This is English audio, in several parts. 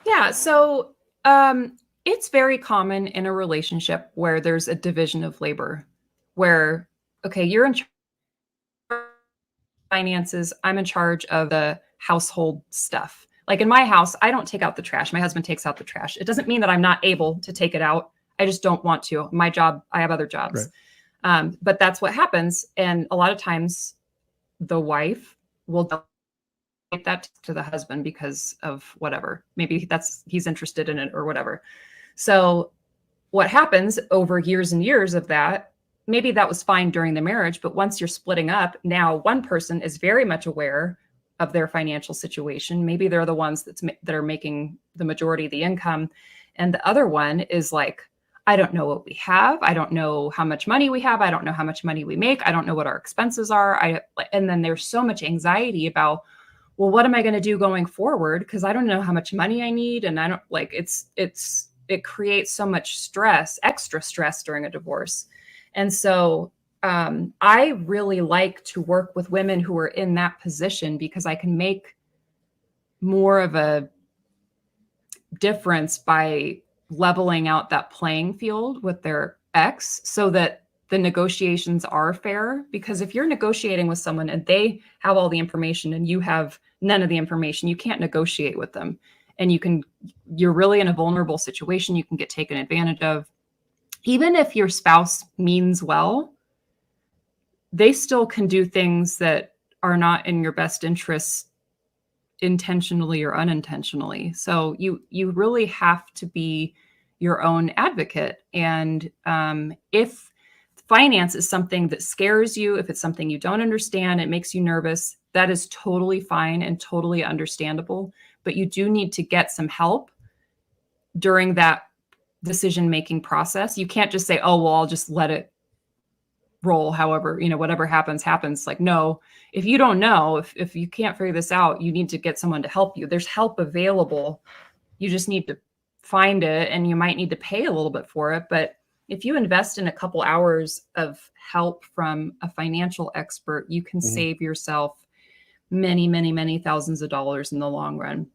Yeah. So it's very common in a relationship where there's a division of labor, where, okay, you're in charge of finances, I'm in charge of the household stuff. Like in my house, I don't take out the trash. My husband takes out the trash. It doesn't mean that I'm not able to take it out. I just don't want to. My job, I have other jobs. Right. But that's what happens. And a lot of times the wife will delegate that to the husband because of whatever. Maybe that's he's interested in it or whatever. So what happens over years and years of that, maybe that was fine during the marriage, but once you're splitting up, now one person is very much aware of their financial situation. Maybe they're the ones that are making the majority of the income, and the other one is like, I don't know what we have. I don't know how much money we have. I don't know how much money we make. I don't know what our expenses are. And then there's so much anxiety about, well, what am I going to do going forward? Because I don't know how much money I need, and I don't like it creates so much stress, extra stress during a divorce. And so I really like to work with women who are in that position because I can make more of a difference by leveling out that playing field with their ex so that the negotiations are fair. Because if you're negotiating with someone and they have all the information and you have none of the information, you can't negotiate with them. And you're really in a vulnerable situation. You can get taken advantage of. Even if your spouse means well, they still can do things that are not in your best interest intentionally or unintentionally. So you really have to be your own advocate. And if finance is something that scares you, if it's something you don't understand, it makes you nervous, that is totally fine and totally understandable. But you do need to get some help during that decision-making process. You can't just say, oh, well, I'll just let it roll. However, whatever happens, happens. Like, no, if you don't know, if you can't figure this out, you need to get someone to help you. There's help available. You just need to find it, and you might need to pay a little bit for it. But if you invest in a couple hours of help from a financial expert, you can save yourself many, many, many thousands of dollars in the long run.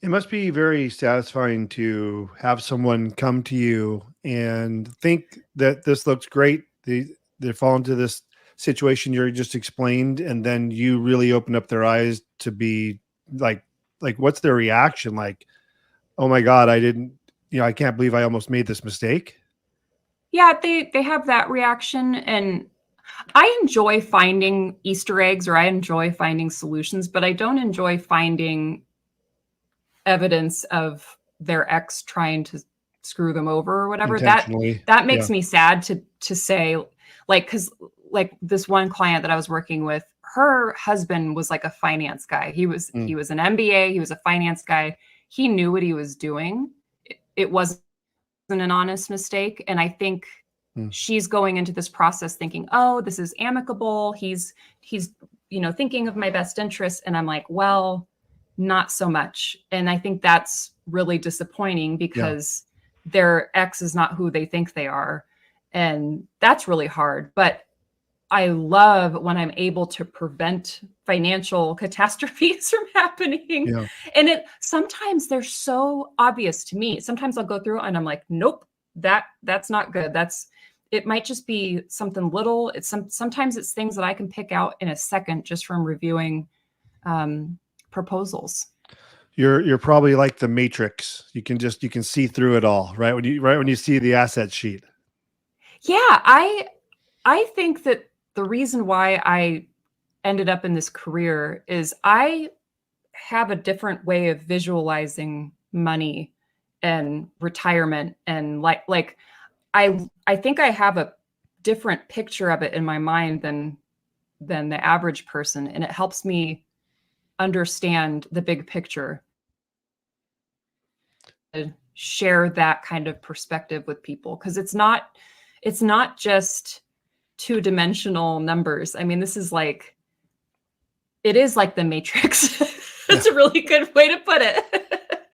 It must be very satisfying to have someone come to you and think that this looks great. They fall into this situation you just explained, and then you really open up their eyes to be like, what's their reaction? Like, oh my God, I can't believe I almost made this mistake. Yeah, they have that reaction, and I enjoy finding Easter eggs, or I enjoy finding solutions, but I don't enjoy finding evidence of their ex trying to screw them over or whatever. Intentionally. That Yeah. makes me sad to say, like, because like this one client that I was working with, her husband was like a finance guy. He was an MBA, he was a finance guy. He knew what he was doing. It wasn't an honest mistake. And I think she's going into this process thinking, oh, this is amicable. He's thinking of my best interests. And I'm like, well, not so much. And I think that's really disappointing because their ex is not who they think they are. And that's really hard. But I love when I'm able to prevent financial catastrophes from happening. Yeah. And sometimes they're so obvious to me. Sometimes I'll go through and I'm like, nope, that's not good. It might just be something little. Sometimes it's things that I can pick out in a second just from reviewing proposals. You're probably like the Matrix. You can see through it all, right? When you see the asset sheet. Yeah, I think that the reason why I ended up in this career is I have a different way of visualizing money and retirement, and like I think I have a different picture of it in my mind than the average person, and it helps me understand the big picture. Share that kind of perspective with people, because it's not just two-dimensional numbers. I mean, it is like the Matrix. That's a really good way to put it.